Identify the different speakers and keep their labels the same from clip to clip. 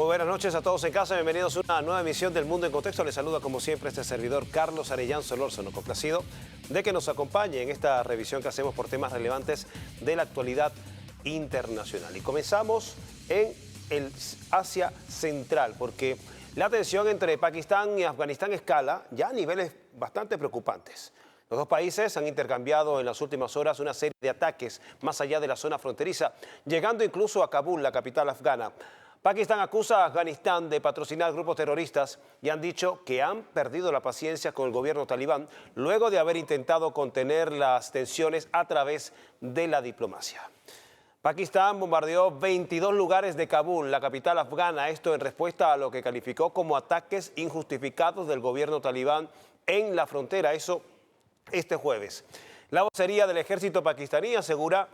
Speaker 1: Muy buenas noches a todos en casa, bienvenidos a una nueva emisión del Mundo en Contexto. Les saluda como siempre este servidor Carlos Arellán Solórzano, complacido de que nos acompañe en esta revisión que hacemos por temas relevantes de la actualidad internacional. Y comenzamos en el Asia Central, porque la tensión entre Pakistán y Afganistán escala ya a niveles bastante preocupantes. Los dos países han intercambiado en las últimas horas una serie de ataques más allá de la zona fronteriza, llegando incluso a Kabul, la capital afgana. Pakistán acusa a Afganistán de patrocinar grupos terroristas y han dicho que han perdido la paciencia con el gobierno talibán luego de haber intentado contener las tensiones a través de la diplomacia. Pakistán bombardeó 22 lugares de Kabul, la capital afgana, esto en respuesta a lo que calificó como ataques injustificados del gobierno talibán en la frontera, eso este jueves. La vocería del ejército pakistaní asegura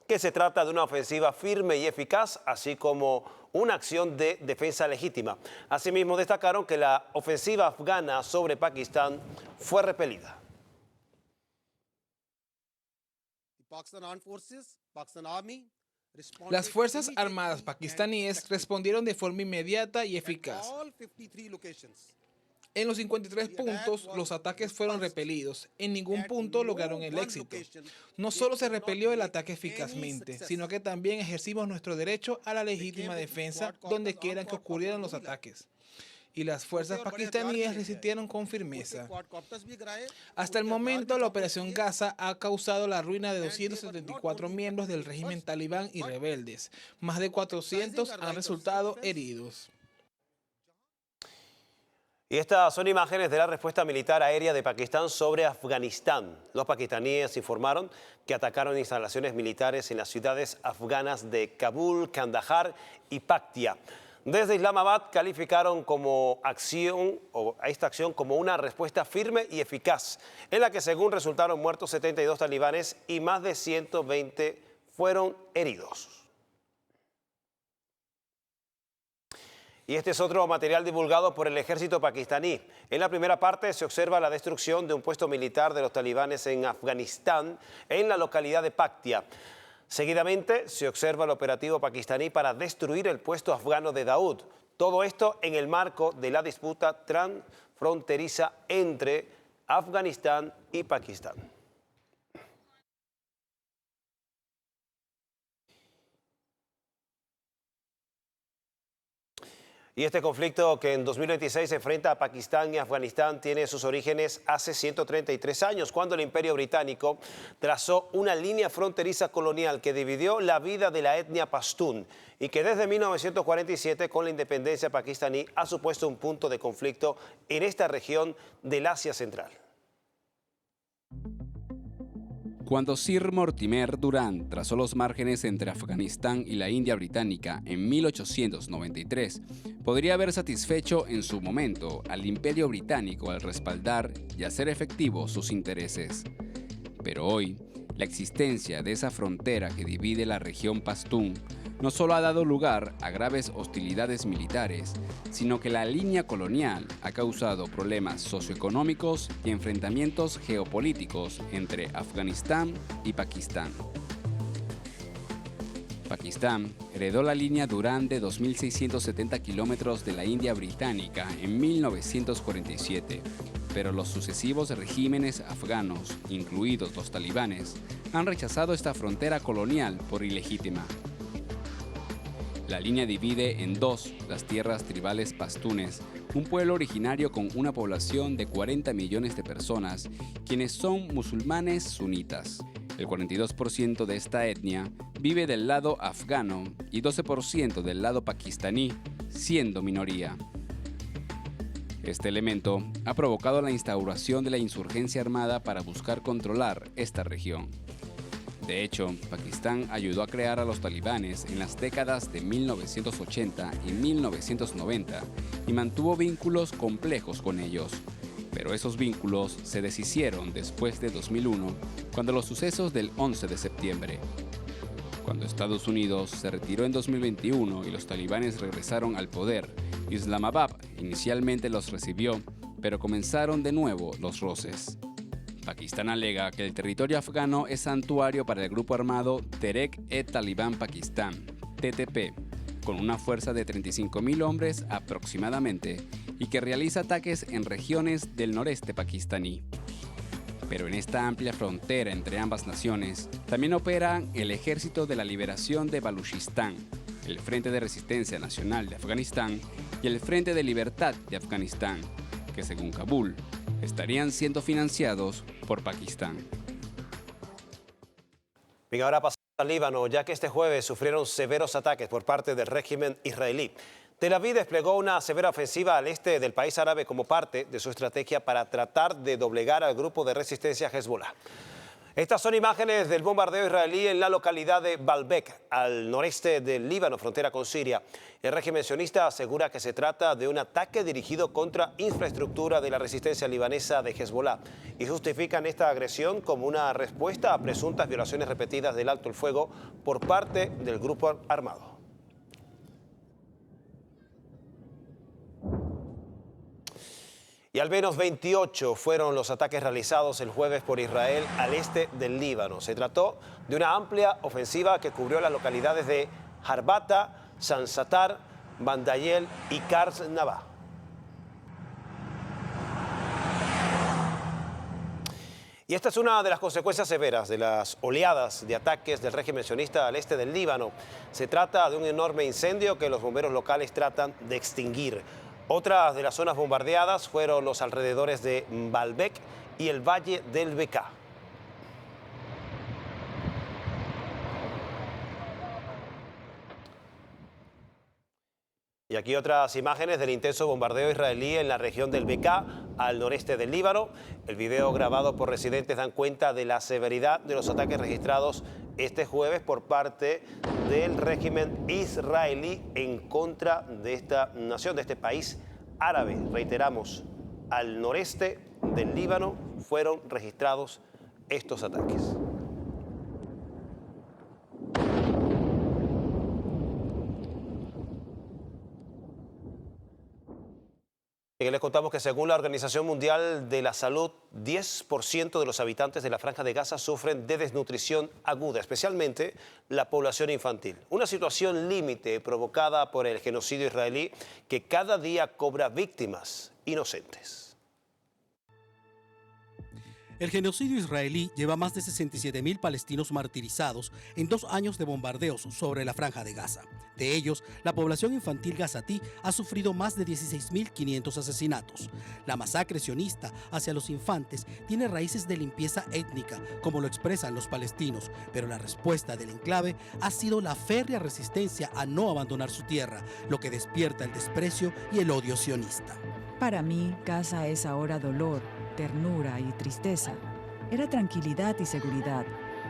Speaker 1: que se trata de una ofensiva firme y eficaz, así como una acción de defensa legítima. Asimismo, destacaron que la ofensiva afgana sobre Pakistán fue repelida.
Speaker 2: Las Fuerzas Armadas pakistaníes respondieron de forma inmediata y eficaz. En los 53 puntos, los ataques fueron repelidos. En ningún punto lograron el éxito. No solo se repelió el ataque eficazmente, sino que también ejercimos nuestro derecho a la legítima defensa donde quiera que ocurrieran los ataques. Y las fuerzas pakistaníes resistieron con firmeza. Hasta el momento, la Operación Gaza ha causado la ruina de 274 miembros del régimen talibán y rebeldes. Más de 400 han resultado heridos.
Speaker 1: Y estas son imágenes de la respuesta militar aérea de Pakistán sobre Afganistán. Los pakistaníes informaron que atacaron instalaciones militares en las ciudades afganas de Kabul, Kandahar y Paktia. Desde Islamabad calificaron a esta acción como una respuesta firme y eficaz, en la que según resultaron muertos 72 talibanes y más de 120 fueron heridos. Y este es otro material divulgado por el ejército pakistaní. En la primera parte se observa la destrucción de un puesto militar de los talibanes en Afganistán, en la localidad de Paktia. Seguidamente se observa el operativo pakistaní para destruir el puesto afgano de Daud. Todo esto en el marco de la disputa transfronteriza entre Afganistán y Pakistán. Y este conflicto que en 2026 enfrenta a Pakistán y Afganistán tiene sus orígenes hace 133 años, cuando el Imperio Británico trazó una línea fronteriza colonial que dividió la vida de la etnia pastún y que desde 1947, con la independencia pakistaní, ha supuesto un punto de conflicto en esta región del Asia Central.
Speaker 3: Cuando Sir Mortimer Durand trazó los márgenes entre Afganistán y la India británica en 1893, podría haber satisfecho en su momento al Imperio Británico al respaldar y hacer efectivos sus intereses. Pero hoy, la existencia de esa frontera que divide la región pastún no solo ha dado lugar a graves hostilidades militares, sino que la línea colonial ha causado problemas socioeconómicos y enfrentamientos geopolíticos entre Afganistán y Pakistán. Pakistán heredó la línea Durand de 2.670 kilómetros de la India británica en 1947, pero los sucesivos regímenes afganos, incluidos los talibanes, han rechazado esta frontera colonial por ilegítima. La línea divide en dos las tierras tribales pastunes, un pueblo originario con una población de 40 millones de personas, quienes son musulmanes sunitas. El 42% de esta etnia vive del lado afgano y 12% del lado pakistaní, siendo minoría. Este elemento ha provocado la instauración de la insurgencia armada para buscar controlar esta región. De hecho, Pakistán ayudó a crear a los talibanes en las décadas de 1980 y 1990 y mantuvo vínculos complejos con ellos. Pero esos vínculos se deshicieron después de 2001, cuando los sucesos del 11 de septiembre. Cuando Estados Unidos se retiró en 2021 y los talibanes regresaron al poder, Islamabad inicialmente los recibió, pero comenzaron de nuevo los roces. Pakistán alega que el territorio afgano es santuario para el grupo armado Tehrik-e-Taliban Pakistán, TTP, con una fuerza de 35.000 hombres aproximadamente y que realiza ataques en regiones del noreste pakistaní. Pero en esta amplia frontera entre ambas naciones también operan el Ejército de la Liberación de Baluchistán, el Frente de Resistencia Nacional de Afganistán y el Frente de Libertad de Afganistán, que según Kabul estarían siendo financiados por Pakistán.
Speaker 1: Bien, ahora pasamos al Líbano, ya que este jueves sufrieron severos ataques por parte del régimen israelí. Tel Aviv desplegó una severa ofensiva al este del país árabe como parte de su estrategia para tratar de doblegar al grupo de resistencia Hezbollah. Estas son imágenes del bombardeo israelí en la localidad de Baalbek, al noreste del Líbano, frontera con Siria. El régimen sionista asegura que se trata de un ataque dirigido contra infraestructura de la resistencia libanesa de Hezbollah y justifican esta agresión como una respuesta a presuntas violaciones repetidas del alto el fuego por parte del grupo armado. Y al menos 28 fueron los ataques realizados el jueves por Israel al este del Líbano. Se trató de una amplia ofensiva que cubrió las localidades de Harbata, Sansatar, Bandayel y Kars Nabah. Y esta es una de las consecuencias severas de las oleadas de ataques del régimen sionista al este del Líbano. Se trata de un enorme incendio que los bomberos locales tratan de extinguir. Otras de las zonas bombardeadas fueron los alrededores de Baalbek y el valle del Bekaa. Y aquí otras imágenes del intenso bombardeo israelí en la región del Bekaa, al noreste del Líbano. El video grabado por residentes dan cuenta de la severidad de los ataques registrados este jueves por parte del régimen israelí en contra de esta nación, de este país árabe. Reiteramos, al noreste del Líbano fueron registrados estos ataques. Y les contamos que según la Organización Mundial de la Salud, 10% de los habitantes de la Franja de Gaza sufren de desnutrición aguda, especialmente la población infantil. Una situación límite provocada por el genocidio israelí que cada día cobra víctimas inocentes.
Speaker 4: El genocidio israelí lleva más de 67.000 palestinos martirizados en 2 años de bombardeos sobre la Franja de Gaza. De ellos, la población infantil gazatí ha sufrido más de 16.500 asesinatos. La masacre sionista hacia los infantes tiene raíces de limpieza étnica, como lo expresan los palestinos, pero la respuesta del enclave ha sido la férrea resistencia a no abandonar su tierra, lo que despierta el desprecio y el odio sionista.
Speaker 5: Para mí, Gaza es ahora dolor, ternura y tristeza. Era tranquilidad y seguridad,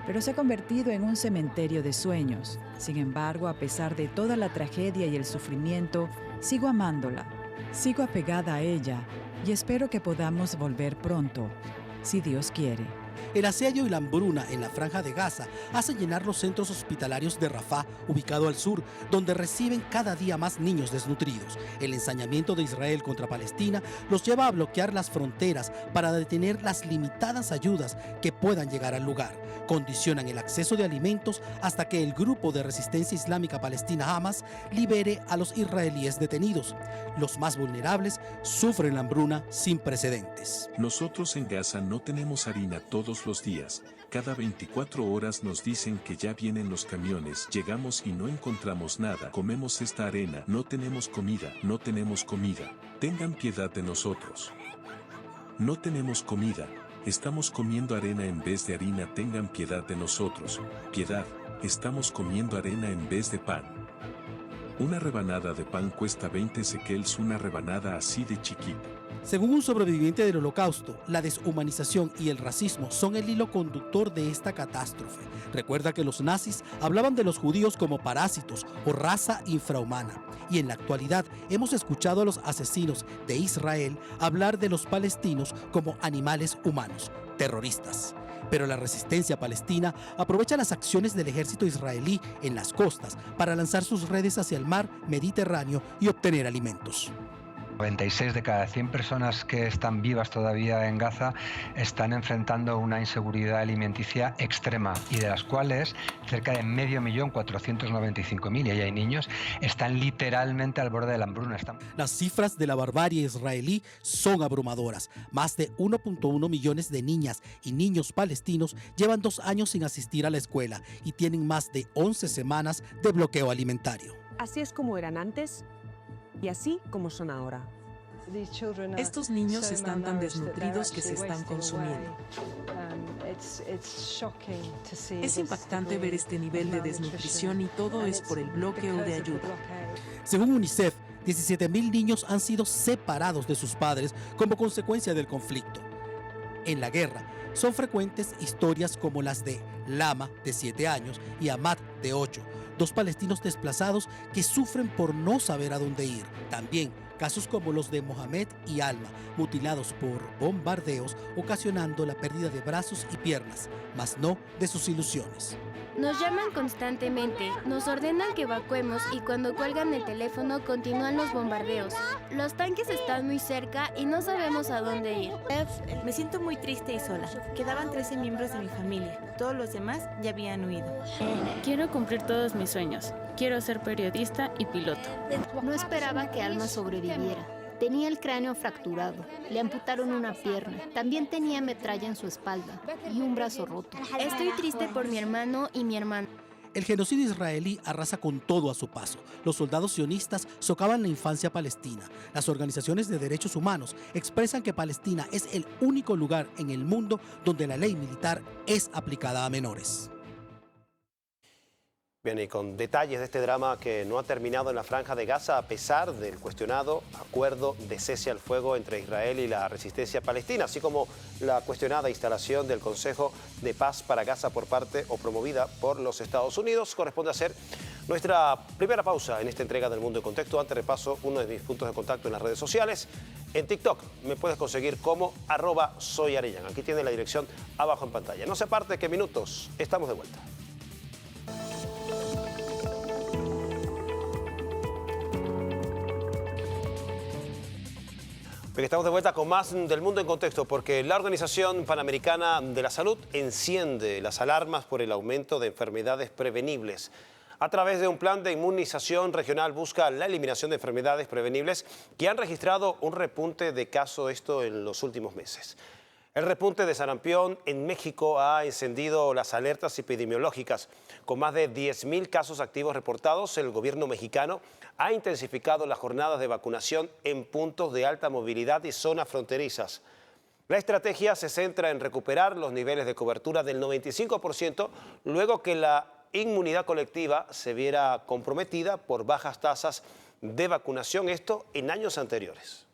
Speaker 5: pero se ha convertido en un cementerio de sueños. Sin embargo, a pesar de toda la tragedia y el sufrimiento, sigo amándola, sigo apegada a ella y espero que podamos volver pronto, si Dios quiere.
Speaker 4: El asedio y la hambruna en la Franja de Gaza hacen llenar los centros hospitalarios de Rafah, ubicado al sur, donde reciben cada día más niños desnutridos. El ensañamiento de Israel contra Palestina los lleva a bloquear las fronteras para detener las limitadas ayudas que puedan llegar al lugar. Condicionan el acceso de alimentos hasta que el grupo de resistencia islámica palestina Hamas libere a los israelíes detenidos. Los más vulnerables sufren la hambruna sin precedentes.
Speaker 6: Nosotros en Gaza no tenemos harina todos los días. Cada 24 horas nos dicen que ya vienen los camiones. Llegamos y no encontramos nada. Comemos esta arena. No tenemos comida. No tenemos comida. Tengan piedad de nosotros. No tenemos comida. Estamos comiendo arena en vez de harina. Tengan piedad de nosotros. Piedad. Estamos comiendo arena en vez de pan. Una rebanada de pan cuesta 20 shekels, una rebanada así de chiquita.
Speaker 4: Según un sobreviviente del Holocausto, la deshumanización y el racismo son el hilo conductor de esta catástrofe. Recuerda que los nazis hablaban de los judíos como parásitos o raza infrahumana. Y en la actualidad hemos escuchado a los asesinos de Israel hablar de los palestinos como animales humanos, terroristas. Pero la resistencia palestina aprovecha las acciones del ejército israelí en las costas para lanzar sus redes hacia el mar Mediterráneo y obtener alimentos.
Speaker 7: 96 de cada 100 personas que están vivas todavía en Gaza están enfrentando una inseguridad alimenticia extrema, y de las cuales cerca de 5.495.000, y ahí hay niños, están literalmente al borde de la hambruna.
Speaker 4: Las cifras de la barbarie israelí son abrumadoras. Más de 1.1 millones de niñas y niños palestinos llevan 2 años sin asistir a la escuela y tienen más de 11 semanas de bloqueo alimentario.
Speaker 8: Así es como eran antes y así como son ahora.
Speaker 9: Estos niños están tan desnutridos que se están consumiendo. Es impactante ver este nivel de desnutrición, y todo es por el bloqueo de ayuda.
Speaker 4: Según UNICEF, 17.000 niños han sido separados de sus padres como consecuencia del conflicto. En la guerra, son frecuentes historias como las de Lama, de 7 años, y Ahmad, de 8, 2 palestinos desplazados que sufren por no saber a dónde ir. También casos como los de Mohamed y Alma, mutilados por bombardeos, ocasionando la pérdida de brazos y piernas, mas no de sus ilusiones.
Speaker 10: Nos llaman constantemente, nos ordenan que evacuemos, y cuando cuelgan el teléfono continúan los bombardeos. Los tanques están muy cerca y no sabemos a dónde ir.
Speaker 11: Me siento muy triste y sola. Quedaban 13 miembros de mi familia. Todos los demás ya habían huido.
Speaker 12: Quiero cumplir todos mis sueños. Quiero ser periodista y piloto.
Speaker 10: No esperaba que Alma sobreviviera. Tenía el cráneo fracturado, le amputaron una pierna, también tenía metralla en su espalda y un brazo roto. Estoy triste por mi hermano y mi hermana.
Speaker 4: El genocidio israelí arrasa con todo a su paso. Los soldados sionistas socavan la infancia palestina. Las organizaciones de derechos humanos expresan que Palestina es el único lugar en el mundo donde la ley militar es aplicada a menores.
Speaker 1: Bien, y con detalles de este drama que no ha terminado en la Franja de Gaza a pesar del cuestionado acuerdo de cese al fuego entre Israel y la resistencia palestina, así como la cuestionada instalación del Consejo de Paz para Gaza por parte o promovida por los Estados Unidos, corresponde hacer nuestra primera pausa en esta entrega del Mundo en Contexto. Antes repaso uno de mis puntos de contacto en las redes sociales. En TikTok me puedes conseguir como @soyarellán. Aquí tiene la dirección abajo en pantalla. No se aparte, que en minutos estamos de vuelta. Bien, estamos de vuelta con más del Mundo en Contexto, porque la Organización Panamericana de la Salud enciende las alarmas por el aumento de enfermedades prevenibles. A través de un plan de inmunización regional busca la eliminación de enfermedades prevenibles que han registrado un repunte de casos en los últimos meses. El repunte de sarampión en México ha encendido las alertas epidemiológicas. Con más de 10.000 casos activos reportados, el gobierno mexicano ha intensificado las jornadas de vacunación en puntos de alta movilidad y zonas fronterizas. La estrategia se centra en recuperar los niveles de cobertura del 95%, luego que la inmunidad colectiva se viera comprometida por bajas tasas de vacunación, esto en años anteriores.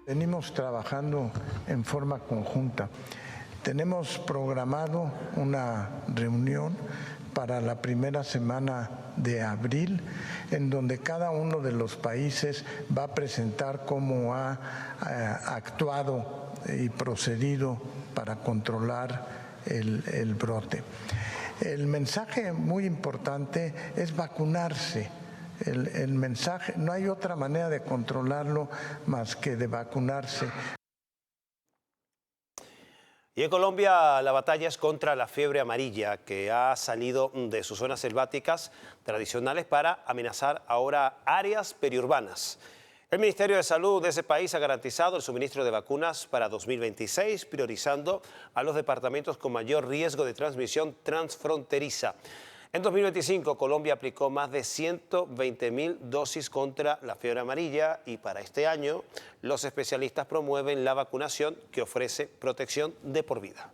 Speaker 13: Venimos trabajando en forma conjunta. Tenemos programado una reunión para la primera semana de abril, en donde cada uno de los países va a presentar cómo ha actuado y procedido para controlar el brote. El mensaje muy importante es vacunarse. El mensaje, no hay otra manera de controlarlo más que de vacunarse.
Speaker 1: Y en Colombia la batalla es contra la fiebre amarilla, que ha salido de sus zonas selváticas tradicionales para amenazar ahora áreas periurbanas. El Ministerio de Salud de ese país ha garantizado el suministro de vacunas para 2026, priorizando a los departamentos con mayor riesgo de transmisión transfronteriza. En 2025, Colombia aplicó más de 120.000 dosis contra la fiebre amarilla, y para este año los especialistas promueven la vacunación que ofrece protección de por vida.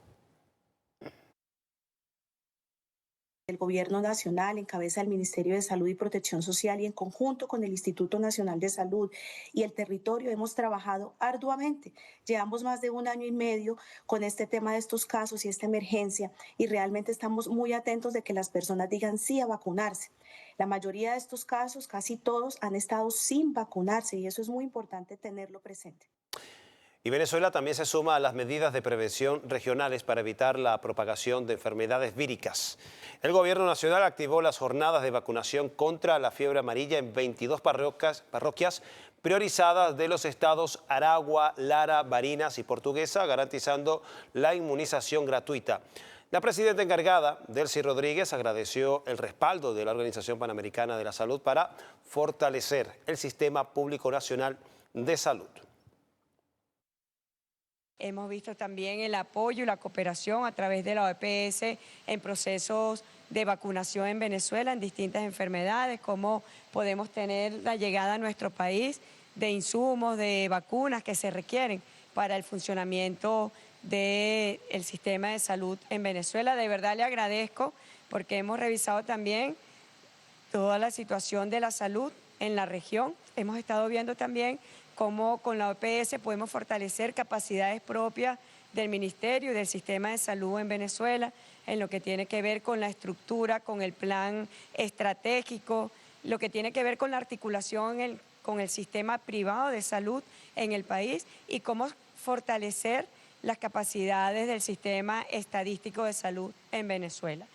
Speaker 14: El Gobierno Nacional encabeza el Ministerio de Salud y Protección Social, y en conjunto con el Instituto Nacional de Salud y el territorio hemos trabajado arduamente. Llevamos más de 1 año y medio con este tema de estos casos y esta emergencia, y realmente estamos muy atentos de que las personas digan sí a vacunarse. La mayoría de estos casos, casi todos, han estado sin vacunarse, y eso es muy importante tenerlo presente.
Speaker 1: Y Venezuela también se suma a las medidas de prevención regionales para evitar la propagación de enfermedades víricas. El gobierno nacional activó las jornadas de vacunación contra la fiebre amarilla en 22 parroquias priorizadas de los estados Aragua, Lara, Barinas y Portuguesa, garantizando la inmunización gratuita. La presidenta encargada, Delcy Rodríguez, agradeció el respaldo de la Organización Panamericana de la Salud para fortalecer el sistema público nacional de salud.
Speaker 15: Hemos visto también el apoyo y la cooperación a través de la OPS en procesos de vacunación en Venezuela en distintas enfermedades, cómo podemos tener la llegada a nuestro país de insumos, de vacunas que se requieren para el funcionamiento del sistema de salud en Venezuela. De verdad le agradezco porque hemos revisado también toda la situación de la salud en la región. Hemos estado viendo también cómo con la OPS podemos fortalecer capacidades propias del Ministerio y del sistema de salud en Venezuela, en lo que tiene que ver con la estructura, con el plan estratégico, lo que tiene que ver con la articulación con el sistema privado de salud en el país y cómo fortalecer las capacidades del sistema estadístico de salud en Venezuela.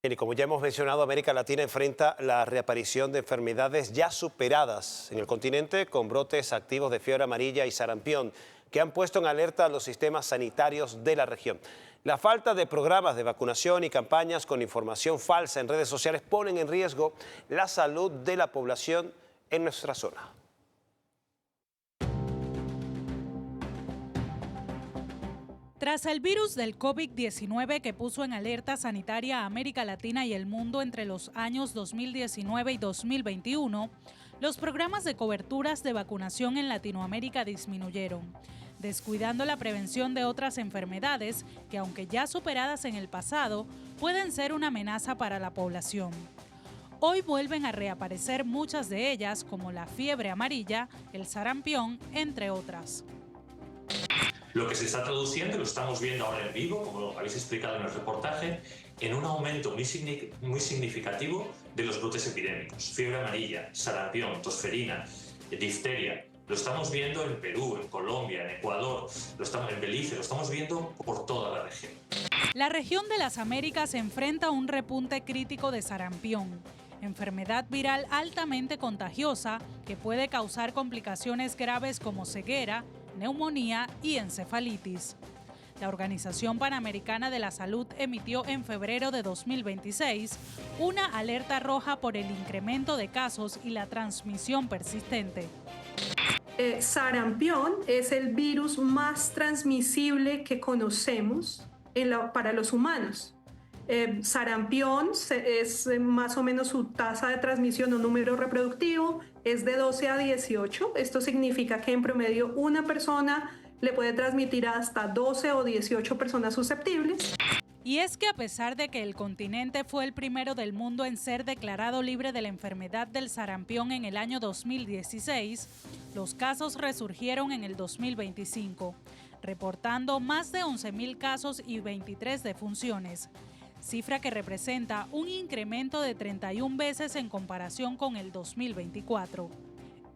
Speaker 1: Y como ya hemos mencionado, América Latina enfrenta la reaparición de enfermedades ya superadas en el continente con brotes activos de fiebre amarilla y sarampión que han puesto en alerta a los sistemas sanitarios de la región. La falta de programas de vacunación y campañas con información falsa en redes sociales ponen en riesgo la salud de la población en nuestra zona.
Speaker 16: Tras el virus del COVID-19 que puso en alerta sanitaria a América Latina y el mundo entre los años 2019 y 2021, los programas de coberturas de vacunación en Latinoamérica disminuyeron, descuidando la prevención de otras enfermedades que, aunque ya superadas en el pasado, pueden ser una amenaza para la población. Hoy vuelven a reaparecer muchas de ellas, como la fiebre amarilla, el sarampión, entre otras.
Speaker 17: Lo que se está traduciendo, lo estamos viendo ahora en vivo, como lo habéis explicado en el reportaje, en un aumento muy significativo de los brotes epidémicos. Fiebre amarilla, sarampión, tosferina, difteria. Lo estamos viendo en Perú, en Colombia, en Ecuador, en Belice, lo estamos viendo por toda la región.
Speaker 16: La región de las Américas enfrenta a un repunte crítico de sarampión, enfermedad viral altamente contagiosa que puede causar complicaciones graves como ceguera, neumonía y encefalitis. La Organización Panamericana de la Salud emitió en febrero de 2026 una alerta roja por el incremento de casos y la transmisión persistente.
Speaker 18: Sarampión es el virus más transmisible que conocemos para los humanos. Sarampión es más o menos su tasa de transmisión o número reproductivo es de 12 a 18. Esto significa que en promedio una persona le puede transmitir hasta 12 o 18 personas susceptibles.
Speaker 16: Y es que a pesar de que el continente fue el primero del mundo en ser declarado libre de la enfermedad del sarampión en el año 2016, los casos resurgieron en el 2025, reportando más de 11.000 casos y 23 defunciones, cifra que representa un incremento de 31 veces en comparación con el 2024.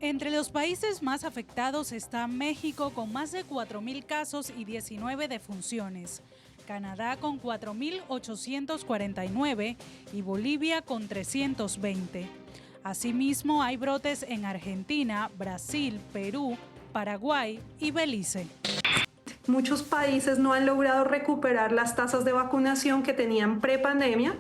Speaker 16: Entre los países más afectados está México con más de 4.000 casos y 19 defunciones, Canadá con 4.849 y Bolivia con 320. Asimismo, hay brotes en Argentina, Brasil, Perú, Paraguay y Belice.
Speaker 18: Muchos países no han logrado recuperar las tasas de vacunación que tenían prepandemia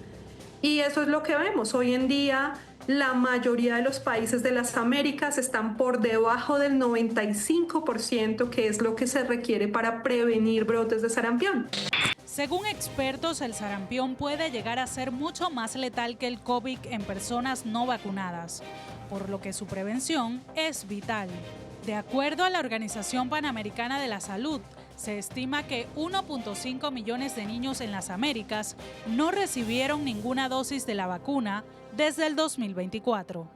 Speaker 18: y eso es lo que vemos. Hoy en día la mayoría de los países de las Américas están por debajo del 95%, que es lo que se requiere para prevenir brotes de sarampión.
Speaker 16: Según expertos, el sarampión puede llegar a ser mucho más letal que el COVID en personas no vacunadas, por lo que su prevención es vital. De acuerdo a la Organización Panamericana de la Salud, se estima que 1.5 millones de niños en las Américas no recibieron ninguna dosis de la vacuna desde el 2024.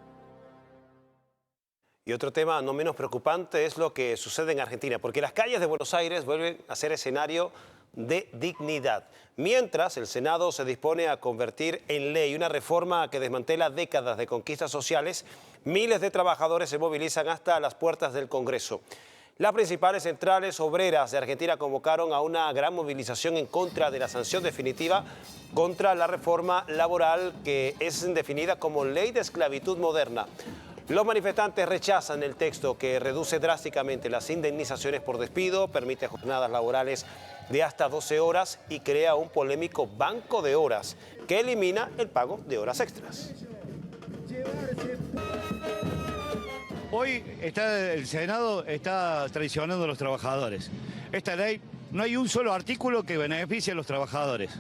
Speaker 1: Y otro tema no menos preocupante es lo que sucede en Argentina, porque las calles de Buenos Aires vuelven a ser escenario de dignidad. Mientras, el Senado se dispone a convertir en ley una reforma que desmantela décadas de conquistas sociales, miles de trabajadores se movilizan hasta las puertas del Congreso. Las principales centrales obreras de Argentina convocaron a una gran movilización en contra de la sanción definitiva contra la reforma laboral que es definida como ley de esclavitud moderna. Los manifestantes rechazan el texto que reduce drásticamente las indemnizaciones por despido, permite jornadas laborales de hasta 12 horas y crea un polémico banco de horas que elimina el pago de horas extras.
Speaker 19: Hoy el Senado está traicionando a los trabajadores. Esta ley, no hay un solo artículo que beneficie a los trabajadores.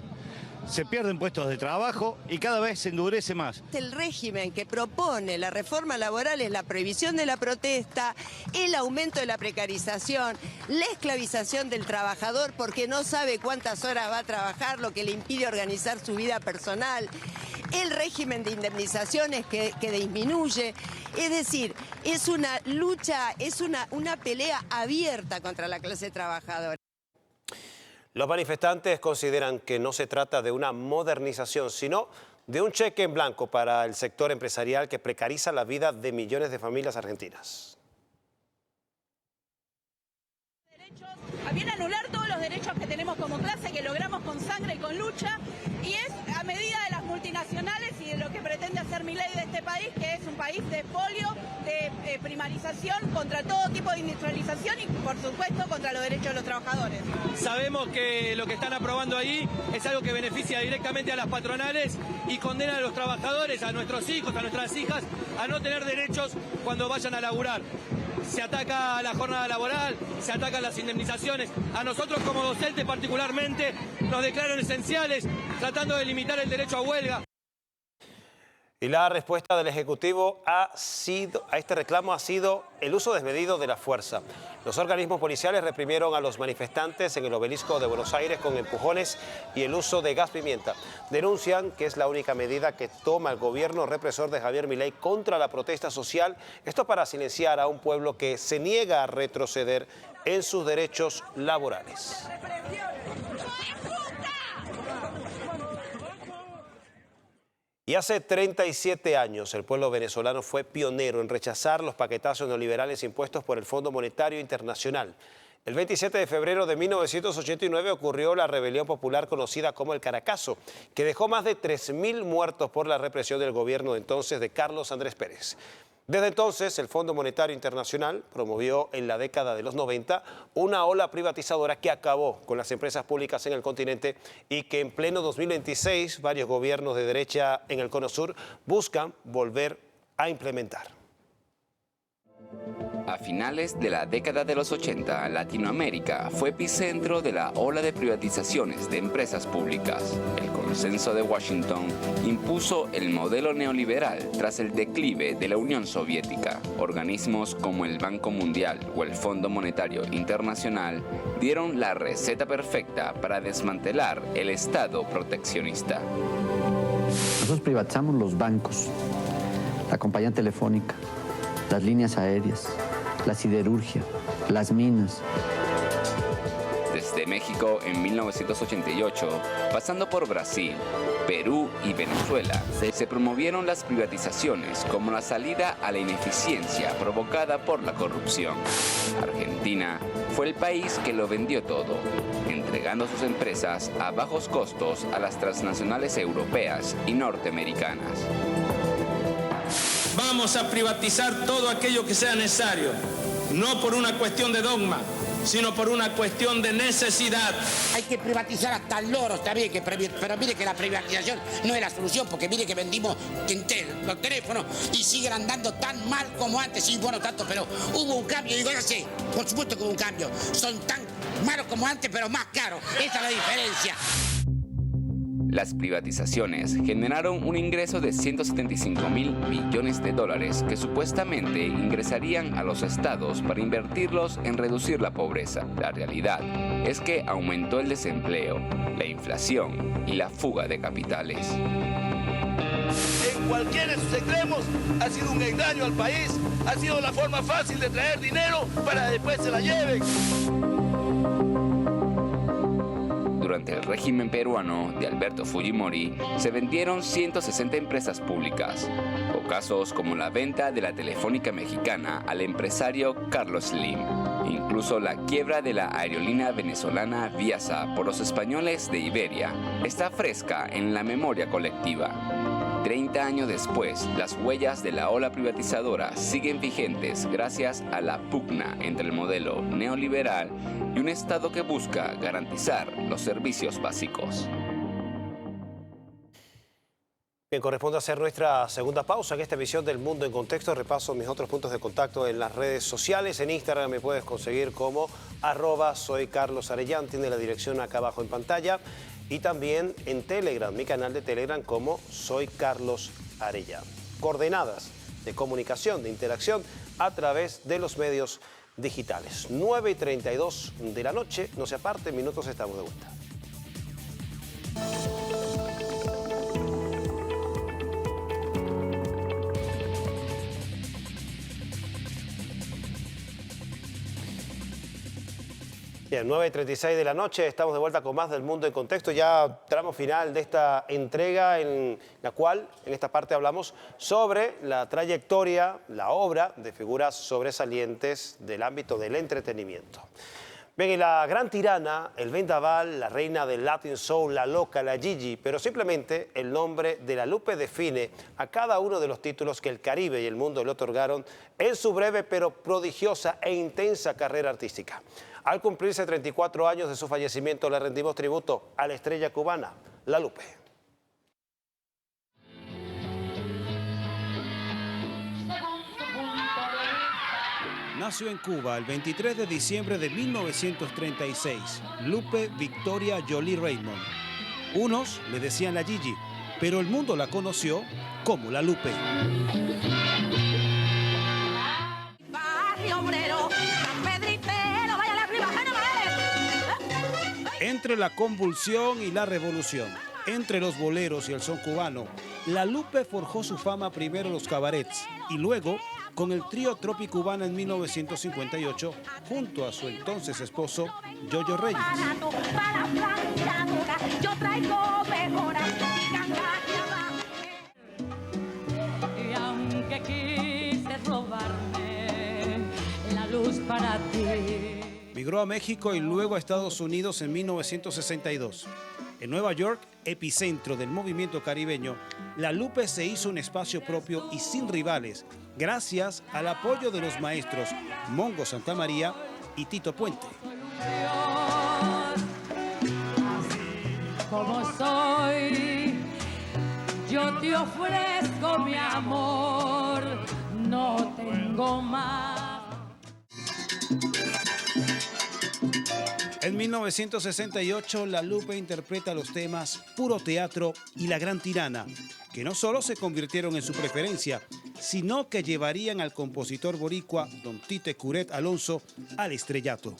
Speaker 19: Se pierden puestos de trabajo y cada vez se endurece más.
Speaker 20: El régimen que propone la reforma laboral es la prohibición de la protesta, el aumento de la precarización, la esclavización del trabajador porque no sabe cuántas horas va a trabajar, lo que le impide organizar su vida personal, el régimen de indemnizaciones que disminuye. Es decir, es una lucha, es una pelea abierta contra la clase trabajadora.
Speaker 1: Los manifestantes consideran que no se trata de una modernización, sino de un cheque en blanco para el sector empresarial que precariza la vida de millones de familias argentinas.
Speaker 21: Viene a anular todos los derechos que tenemos como clase, que logramos con sangre y con lucha, y es a medida de las multinacionales y de lo que pretende hacer Milei de este país, que es un país de expolio, de primarización, contra todo tipo de industrialización y, por supuesto, contra los derechos de los trabajadores.
Speaker 22: Sabemos que lo que están aprobando ahí es algo que beneficia directamente a las patronales y condena a los trabajadores, a nuestros hijos, a nuestras hijas, a no tener derechos cuando vayan a laburar. Se ataca a la jornada laboral, se atacan las indemnizaciones. A nosotros como docentes particularmente nos declaran esenciales, tratando de limitar el derecho a huelga.
Speaker 1: Y la respuesta del Ejecutivo a este reclamo ha sido el uso desmedido de la fuerza. Los organismos policiales reprimieron a los manifestantes en el Obelisco de Buenos Aires con empujones y el uso de gas pimienta. Denuncian que es la única medida que toma el gobierno represor de Javier Milei contra la protesta social. Esto para silenciar a un pueblo que se niega a retroceder en sus derechos laborales. Y hace 37 años el pueblo venezolano fue pionero en rechazar los paquetazos neoliberales impuestos por el Fondo Monetario Internacional. El 27 de febrero de 1989 ocurrió la rebelión popular conocida como el Caracazo, que dejó más de 3.000 muertos por la represión del gobierno de entonces de Carlos Andrés Pérez. Desde entonces, el Fondo Monetario Internacional promovió en la década de los 90 una ola privatizadora que acabó con las empresas públicas en el continente y que en pleno 2026 varios gobiernos de derecha en el Cono Sur buscan volver a implementar.
Speaker 3: A finales de la década de los 80, Latinoamérica fue epicentro de la ola de privatizaciones de empresas públicas. El consenso de Washington impuso el modelo neoliberal tras el declive de la Unión Soviética. Organismos como el Banco Mundial o el Fondo Monetario Internacional dieron la receta perfecta para desmantelar el Estado proteccionista.
Speaker 23: Nosotros privatizamos los bancos, la compañía telefónica, las líneas aéreas, la siderurgia, las minas.
Speaker 3: Desde México en 1988, pasando por Brasil, Perú y Venezuela, se promovieron las privatizaciones como la salida a la ineficiencia provocada por la corrupción. Argentina fue el país que lo vendió todo, entregando sus empresas a bajos costos a las transnacionales europeas y norteamericanas.
Speaker 24: Vamos a privatizar todo aquello que sea necesario, no por una cuestión de dogma, sino por una cuestión de necesidad.
Speaker 25: Hay que privatizar hasta el loro, está bien, pero mire que la privatización no es la solución, porque mire que vendimos los teléfonos y siguen andando tan mal como antes, sí, bueno, tanto, pero hubo un cambio, digo, ya sé, por supuesto que hubo un cambio, son tan malos como antes, pero más caros, esa es la diferencia.
Speaker 3: Las privatizaciones generaron un ingreso de 175.000 millones de dólares que supuestamente ingresarían a los estados para invertirlos en reducir la pobreza. La realidad es que aumentó el desempleo, la inflación y la fuga de capitales.
Speaker 24: En cualquiera de sus extremos ha sido un engaño al país, ha sido la forma fácil de traer dinero para después se la lleven.
Speaker 3: durante el régimen peruano de Alberto Fujimori, se vendieron 160 empresas públicas, o casos como la venta de la Telefónica Mexicana al empresario Carlos Slim. Incluso la quiebra de la aerolínea venezolana Viasa por los españoles de Iberia está fresca en la memoria colectiva. 30 años después, las huellas de la ola privatizadora siguen vigentes gracias a la pugna entre el modelo neoliberal y un Estado que busca garantizar los servicios básicos.
Speaker 1: Bien, corresponde hacer nuestra segunda pausa en esta emisión del Mundo en Contexto. Repaso mis otros puntos de contacto en las redes sociales. En Instagram me puedes conseguir como @soycarlosarellán, tiene la dirección acá abajo en pantalla. Y también en Telegram, mi canal de Telegram como Soy Carlos Arellán. Coordenadas de comunicación, de interacción a través de los medios digitales. 9:32 de la noche, no se aparte, en minutos estamos de vuelta. Bien, 9:36 de la noche, estamos de vuelta con más del Mundo en Contexto, ya tramo final de esta entrega en la cual en esta parte hablamos sobre la trayectoria, la obra de figuras sobresalientes del ámbito del entretenimiento. Bien, y la gran tirana, el vendaval, la reina del Latin Soul, la loca, la Gigi, pero simplemente el nombre de la Lupe define a cada uno de los títulos que el Caribe y el mundo le otorgaron en su breve pero prodigiosa e intensa carrera artística. Al cumplirse 34 años de su fallecimiento, le rendimos tributo a la estrella cubana, la Lupe.
Speaker 2: Nació en Cuba el 23 de diciembre de 1936, Lupe Victoria Jolie Raymond. Unos le decían la Gigi, pero el mundo la conoció como la Lupe. Entre la convulsión y la revolución, entre los boleros y el son cubano, la Lupe forjó su fama primero en los cabarets y luego con el trío Tropicubana en 1958 junto a su entonces esposo Yoyo Reyes.
Speaker 5: Y aunque quise robarme la luz para ti.
Speaker 2: Migró a México y luego a Estados Unidos en 1962. En Nueva York, epicentro del movimiento caribeño, la Lupe se hizo un espacio propio y sin rivales, gracias al apoyo de los maestros Mongo Santamaría y Tito Puente.
Speaker 5: Como soy, yo te ofrezco mi amor, no tengo más.
Speaker 2: En 1968, la Lupe interpreta los temas Puro Teatro y La Gran Tirana, que no solo se convirtieron en su preferencia, sino que llevarían al compositor boricua Don Tite Curet Alonso al estrellato.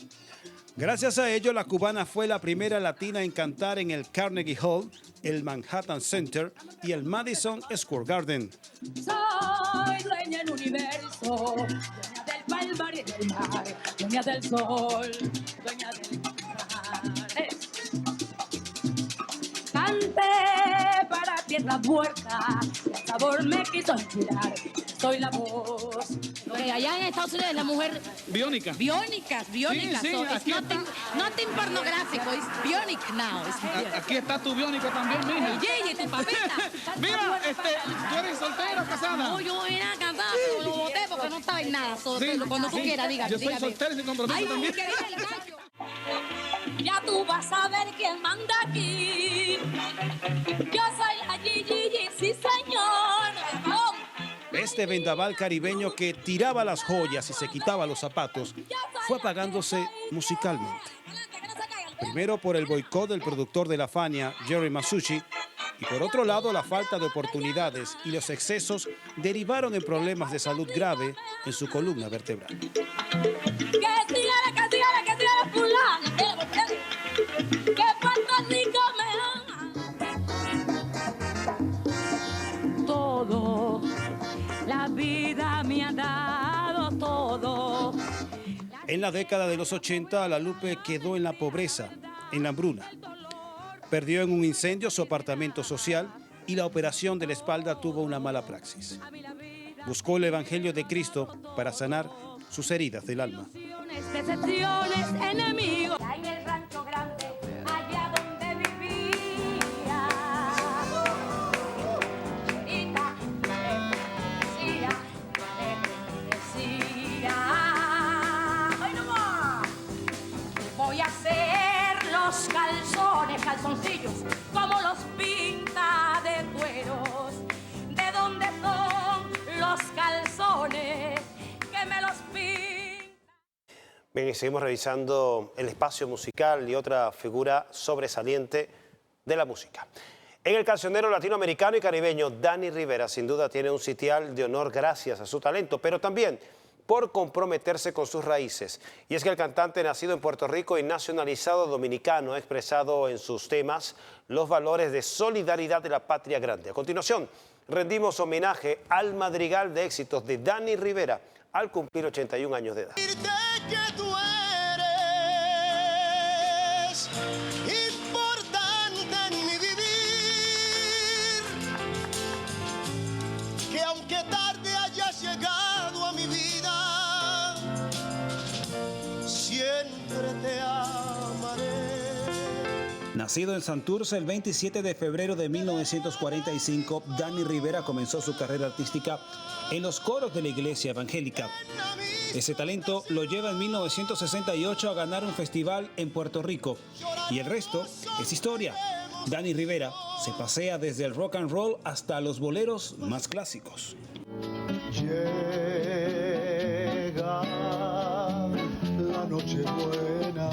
Speaker 2: Gracias a ello, la cubana fue la primera latina en cantar en el Carnegie Hall, el Manhattan Center y el Madison Square Garden.
Speaker 5: Soy dueña del universo, dueña del palmar y del mar, dueña del sol, dueña del mar. Canté para tierra muerta, el sabor me quiso inspirar, soy la voz.
Speaker 6: Allá en Estados Unidos la mujer...
Speaker 2: Biónica.
Speaker 6: Biónicas.
Speaker 2: Sí,
Speaker 6: So
Speaker 2: aquí
Speaker 6: nothing pornográfico, es bionic now.
Speaker 2: Aquí está tu biónico también, mija.
Speaker 6: Gigi, tu papita.
Speaker 2: Mira, ¿tú eres soltera o casada?
Speaker 6: No, yo era casada, pero lo boté porque no estaba en nada. Cuando tú quieras, dígame.
Speaker 2: Yo soy soltera y sin compromiso también.
Speaker 5: Ya tú vas a ver quién manda aquí. Yo soy la Gigi, sí señor.
Speaker 2: Este vendaval caribeño que tiraba las joyas y se quitaba los zapatos fue apagándose musicalmente. Primero por el boicot del productor de la Fania, Jerry Masucci, y por otro lado la falta de oportunidades y los excesos derivaron en problemas de salud grave en su columna vertebral.
Speaker 5: Todo, la vida me ha dado todo.
Speaker 2: En la década de los 80, la Lupe quedó en la pobreza, en la hambruna. Perdió en un incendio su apartamento social y la operación de la espalda tuvo una mala praxis. Buscó el Evangelio de Cristo para sanar sus heridas del alma.
Speaker 5: Decepciones, enemigos. En el rancho grande, allá donde vivía. Chiquita, decía, ¡ay no más! Voy a hacer los calzones, calzoncillos, como los pinta de cueros. ¿De dónde son los calzones que me los pinta?
Speaker 1: Bien, y seguimos revisando el espacio musical y otra figura sobresaliente de la música. En el cancionero latinoamericano y caribeño, Danny Rivera sin duda tiene un sitial de honor gracias a su talento, pero también por comprometerse con sus raíces. Y es que el cantante nacido en Puerto Rico y nacionalizado dominicano ha expresado en sus temas los valores de solidaridad de la patria grande. A continuación, rendimos homenaje al madrigal de éxitos de Danny Rivera al cumplir 81 años de edad.
Speaker 7: Que tú eres importante en mi vivir, que aunque tarde hayas llegado a mi vida, siempre te amaré.
Speaker 2: Nacido en Santurce el 27 de febrero de 1945, Danny Rivera comenzó su carrera artística en los coros de la iglesia evangélica. Ese talento lo lleva en 1968 a ganar un festival en Puerto Rico. Y el resto es historia. Danny Rivera se pasea desde el rock and roll hasta los boleros más clásicos.
Speaker 7: Llega la noche buena.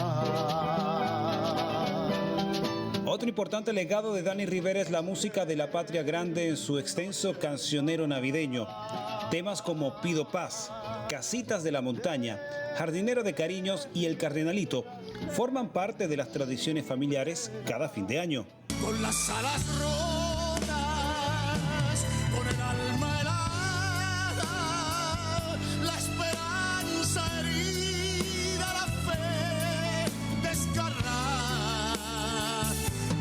Speaker 2: Otro importante legado de Danny Rivera es la música de la patria grande en su extenso cancionero navideño. Temas como Pido Paz, Casitas de la Montaña, Jardinero de Cariños y El Cardenalito forman parte de las tradiciones familiares cada fin de año.
Speaker 7: Con las alas rotas, con el alma helada, la esperanza herida, la fe desgarrada,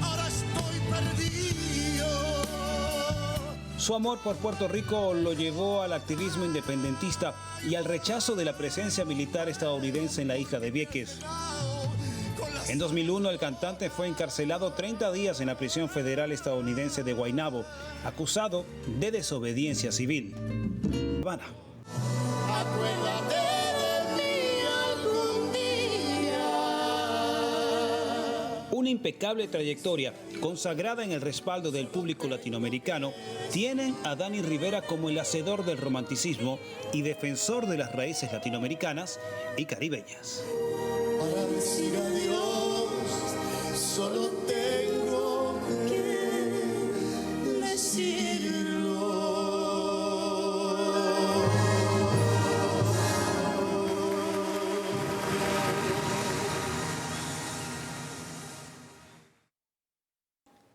Speaker 7: ahora estoy perdido.
Speaker 2: Su amor por Puerto Rico lo llevó al activismo independentista y al rechazo de la presencia militar estadounidense en la isla de Vieques. En 2001, el cantante fue encarcelado 30 días en la prisión federal estadounidense de Guaynabo, acusado de desobediencia civil. Habana.
Speaker 7: Acuérdate de mí algún día.
Speaker 2: Una impecable trayectoria, consagrada en el respaldo del público latinoamericano, tienen a Danny Rivera como el hacedor del romanticismo y defensor de las raíces latinoamericanas y caribeñas.
Speaker 7: Para decir adiós, solo tengo que decirlo.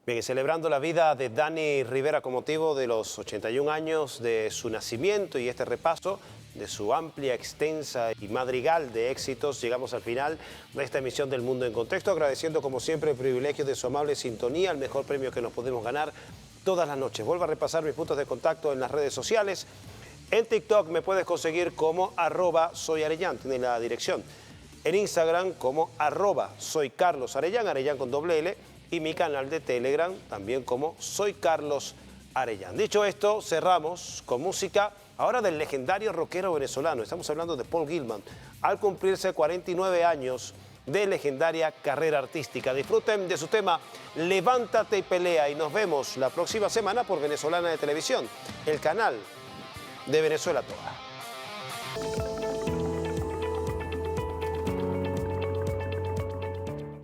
Speaker 1: Bien, celebrando la vida de Danny Rivera con motivo de los 81 años de su nacimiento y este repaso de su amplia, extensa y madrigal de éxitos, llegamos al final de esta emisión del Mundo en Contexto, agradeciendo como siempre el privilegio de su amable sintonía, el mejor premio que nos podemos ganar todas las noches. Vuelvo a repasar mis puntos de contacto en las redes sociales. En TikTok me puedes conseguir como @soyarellán, tiene la dirección. En Instagram como @soycarlosarellán, Arellán con doble L, y mi canal de Telegram también como Soy Carlos Arellán. Dicho esto, cerramos con música ahora del legendario rockero venezolano. Estamos hablando de Paul Gilman, al cumplirse 49 años de legendaria carrera artística. Disfruten de su tema Levántate y Pelea y nos vemos la próxima semana por Venezolana de Televisión, el canal de Venezuela Toda.